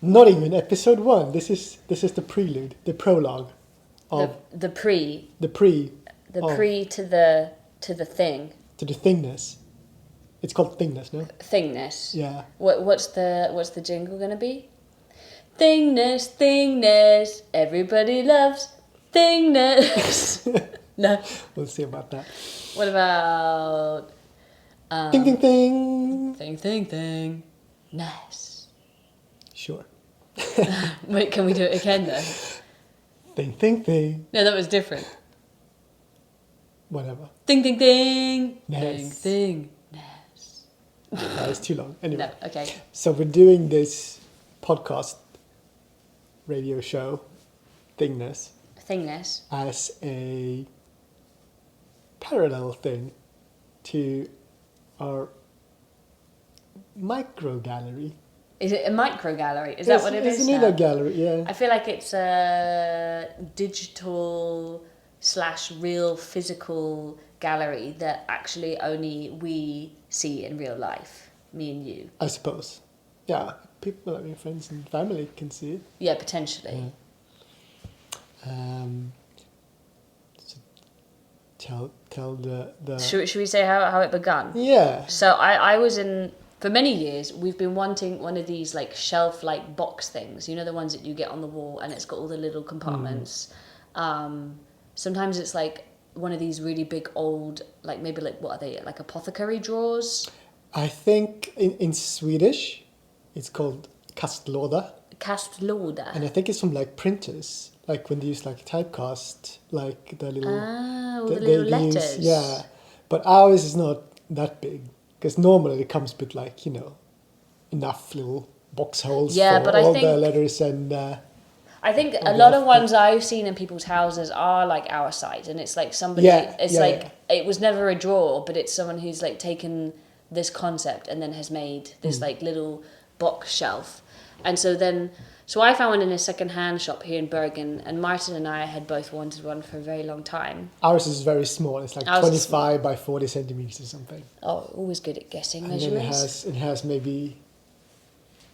Not even episode 1. This is the prelude, the prologue of The pre the pre the of, pre to the thing. to the Thingness. It's called Thingness, no? Thingness. Yeah. What's the jingle gonna be? Thingness, thingness, everybody loves thingness. No. We'll see about that. What about Thing, thing, thing. thing? Nice. Sure. Wait, can we do it again though? Thing, thing, thing. No, that was different. Whatever. Thing. Nice. Thing. Nice. That is too long. Anyway. No, okay. So we're doing this podcast radio show, Thingness, Thingness. as a parallel thing to our micro gallery. Is it a micro gallery? Is that what it is? It's an now? inner gallery, yeah. I feel like it's a digital / real physical gallery that actually only we see in real life, me and you. I suppose. Yeah, people like your friends and family can see it. Yeah, potentially. So tell the Should we say how it began? yeah. So I was in, for many years, we've been wanting one of these like shelf-like box things. You know, the ones that you get on the wall and it's got all the little compartments. Sometimes it's like one of these really big old, like maybe like, what are they, like apothecary drawers? I think in Swedish it's called kastlåda. Kastlåda. And I think it's from like printers, like when they use like typecast, like the little all the little letters. Yeah, but ours is not that big because normally it comes with like enough little box holes Yeah, for but all I think the letters and. I think a lot of ones I've seen in people's houses are like our size, and it's like somebody. It was never a drawer, but it's someone who's like taken this concept and then has made this like little box shelf. And so I found one in a second-hand shop here in Bergen, and Martin and I had both wanted one for a very long time. Ours is very small. It's like 25 by 40 centimeters or something. Oh, always good at guessing And measurements. then it has maybe,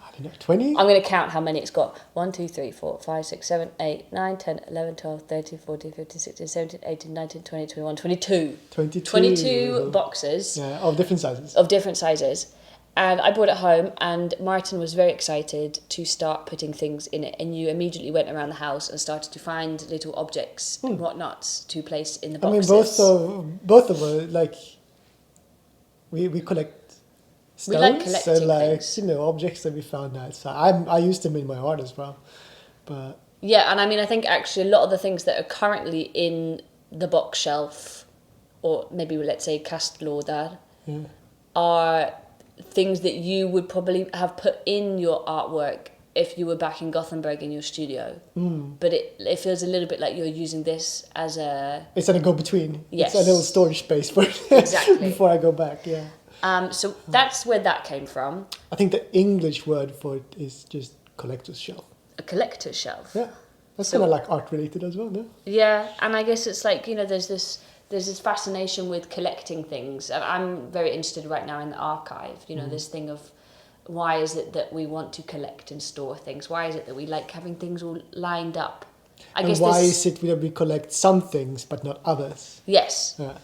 I don't know, 20? I'm going to count how many it's got. 1, 2, 3, 4, 5, 6, 7, 8, 9, 10, 11, 12, 13, 14, 15, 16, 17, 18, 19, 20, 21, 22. 22 boxes. Yeah, of different sizes. Of different sizes. And I brought it home, and Martin was very excited to start putting things in it. And you immediately went around the house and started to find little objects and whatnots to place in the boxes. I mean, both of us, like, we collect stones. We like collecting things. Objects that we found outside. I use them in my art as well. But yeah, and I mean, I think actually a lot of the things that are currently in the box shelf, or maybe let's say kastlådor, are things that you would probably have put in your artwork if you were back in Gothenburg in your studio. But it feels a little bit like you're using this as a... It's a go-between. Yes. It's a little storage space for it. Exactly. Before I go back, yeah. So that's where that came from. I think the English word for it is just collector's shelf. A collector's shelf. Yeah. That's kind of like art-related as well, no? Yeah, and I guess it's like, there's this fascination with collecting things. And I'm very interested right now in the archive, this thing of why is it that we want to collect and store things? Why is it that we like having things all lined up? Why is it that we collect some things but not others? Yes. Yeah.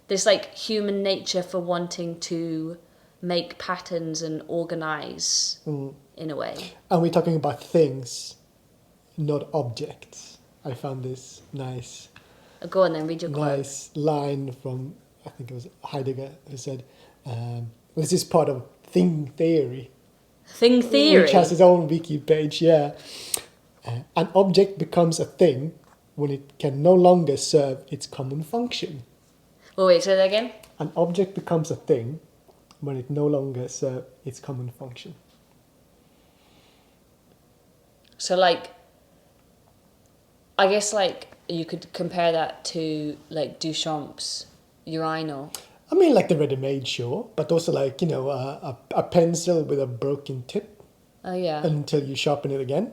There's like human nature for wanting to make patterns and organize in a way. And we're talking about things, not objects. I found this nice... Go on then, read your quote. Nice line from, I think it was Heidegger, who said, this is part of thing theory. Thing theory? Which has its own wiki page, yeah. An object becomes a thing when it can no longer serve its common function. Oh, wait, say that again? An object becomes a thing when it no longer serves its common function. So, like, I guess, like, you could compare that to, like, Duchamp's urinal. I mean, like the ready-made, sure, but also like, a pencil with a broken tip. Oh, yeah. Until you sharpen it again.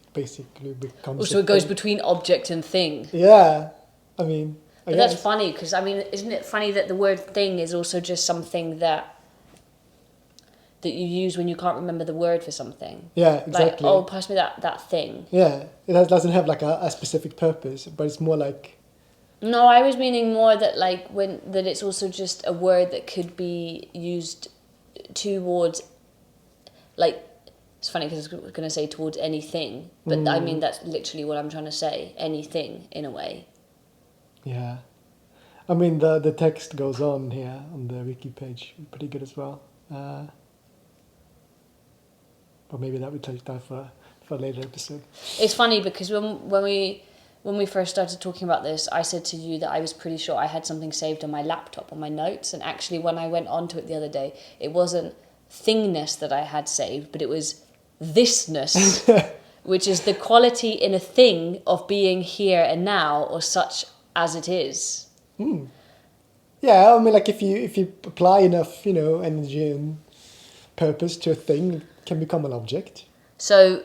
It basically becomes... So it goes between object and thing. Yeah. I mean... But that's funny, because, I mean, isn't it funny that the word thing is also just something that that you use when you can't remember the word for something. Yeah, exactly. Like, oh, pass me that thing. Yeah, doesn't have like a specific purpose, but it's more like... No, I was meaning more that like that it's also just a word that could be used towards, like, it's funny because I was going to say towards anything, but I mean that's literally what I'm trying to say, anything in a way. Yeah. I mean, the text goes on here on the wiki page, pretty good as well. But maybe that we take that for a later episode. It's funny because when we first started talking about this, I said to you that I was pretty sure I had something saved on my laptop on my notes, and actually when I went onto it the other day, it wasn't Thingness that I had saved, but it was thisness, which is the quality in a thing of being here and now, or such as it is. Yeah, I mean, like if you apply enough, energy and purpose to a thing, it can become an object. So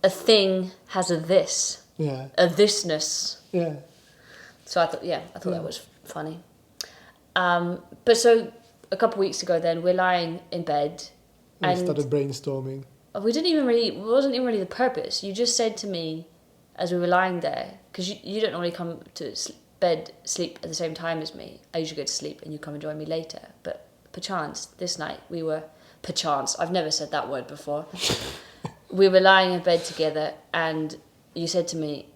a thing has a this. Yeah. A thisness. Yeah. So I thought that was funny. But so a couple of weeks ago, then we're lying in bed, and we started brainstorming. We didn't even really. It wasn't even really the purpose. You just said to me, as we were lying there, because you don't normally come to bed, sleep at the same time as me. I usually go to sleep and you come and join me later. But perchance this night we were perchance. I've never said that word before. We were lying in bed together, and you said to me,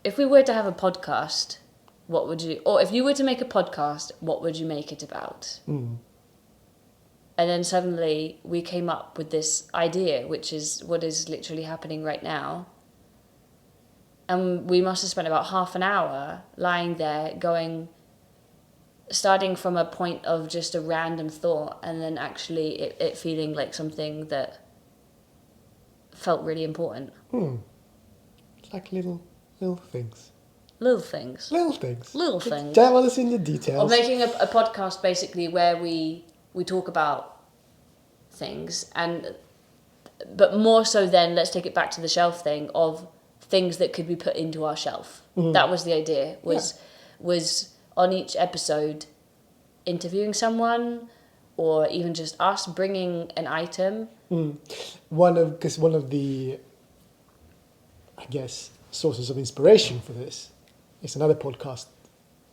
if we were to have a podcast, what would you... Or if you were to make a podcast, what would you make it about? And then suddenly we came up with this idea, which is what is literally happening right now. And we must have spent about half an hour lying there starting from a point of just a random thought, and then actually it feeling like something that felt really important. It's like little things. Little things. Little things. Little things. Tell us in the details. Or making a podcast basically where we talk about things, but more so then let's take it back to the shelf thing of things that could be put into our shelf. That was the idea, was on each episode interviewing someone, or even just us bringing an item. One of the, I guess, sources of inspiration for this is another podcast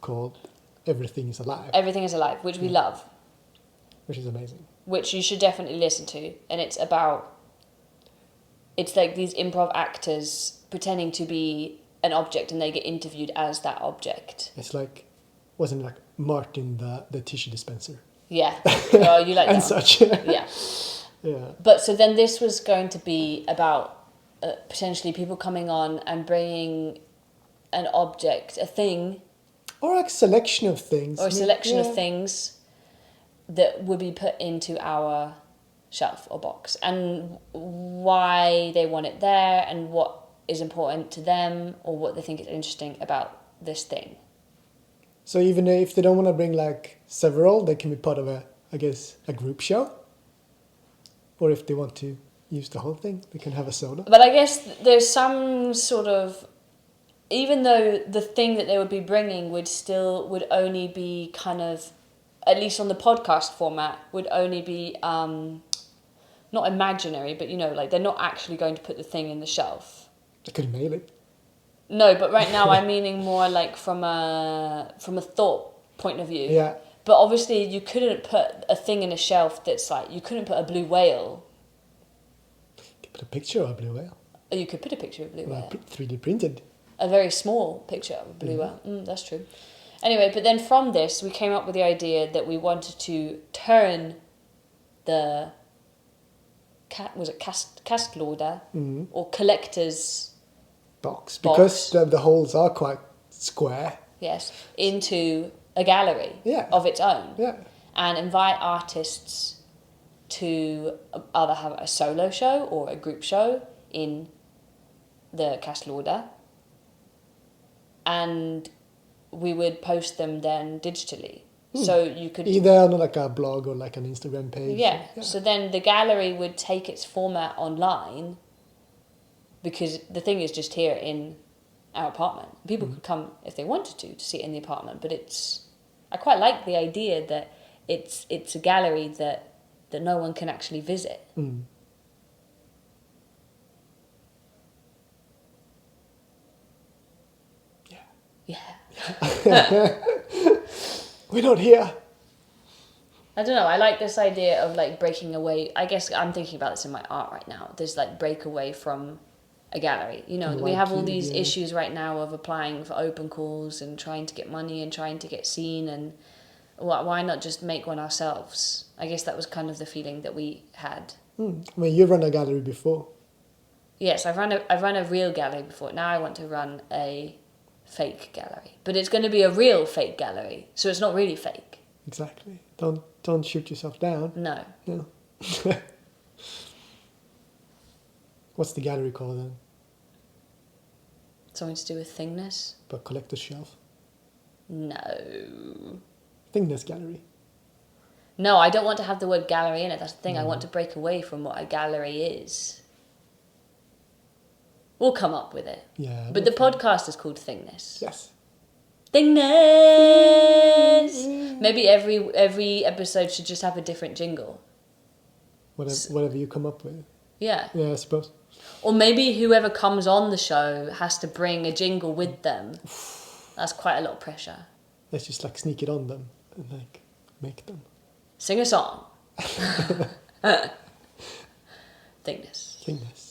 called Everything is Alive. Everything is Alive, which we love. Which is amazing. Which you should definitely listen to. And it's like these improv actors pretending to be an object, and they get interviewed as that object. It's like, wasn't it like Martin the tissue dispenser? Yeah. Oh, you like that and one. such. Yeah. Yeah. But so then this was going to be about potentially people coming on and bringing an object, a thing. Or like a selection of things. Or a selection of things that would be put into our shelf or box. And why they want it there, and what is important to them, or what they think is interesting about this thing. So even if they don't want to bring like several, they can be part of a group show. Or if they want to use the whole thing, they can have a solo. But I guess there's some sort of, even though the thing that they would be bringing would only be kind of, at least on the podcast format, would only be not imaginary, but like they're not actually going to put the thing in the shelf. They could mail it. No, but right now I'm meaning more like from a thought point of view. Yeah. But obviously you couldn't put a thing in a shelf that's like, you couldn't put a blue whale. You could put a picture of a blue whale. Or you could put a picture of a blue whale. 3D printed. A very small picture of a blue whale. That's true. Anyway, but then from this we came up with the idea that we wanted to turn the kastlåda or collector's box, because the holes are quite square. Yes, into a gallery of its own. Yeah. And invite artists to either have a solo show or a group show in the kastlåda. And we would post them then digitally. So you could... Either on like a blog or like an Instagram page. Yeah. So then the gallery would take its format online, because the thing is just here in our apartment. People could come if they wanted to see it in the apartment, but I quite like the idea that it's a gallery that that no one can actually visit. Mm. Yeah. We're not here. I don't know. I like this idea of like breaking away. I guess I'm thinking about this in my art right now. There's like break away from a gallery. You know, we have all these issues right now of applying for open calls and trying to get money and trying to get seen, and why not just make one ourselves? I guess that was kind of the feeling that we had. I mean, you've run a gallery before. Yes, I've run a real gallery before. Now I want to run a fake gallery, but it's going to be a real fake gallery, so it's not really fake. Exactly. Don't shoot yourself down. No. No. What's the gallery called then? Something to do with Thingness? But collector's shelf. No. Thingness gallery. No, I don't want to have the word gallery in it. That's the thing. I want to break away from what a gallery is. We'll come up with it. Yeah. But the podcast is called Thingness. Yes. Thingness! Maybe every episode should just have a different jingle. Whatever you come up with. Yeah. Yeah, I suppose. Or maybe whoever comes on the show has to bring a jingle with them. That's quite a lot of pressure. Let's just like sneak it on them and like make them. Sing a song. Thingness. Thingness.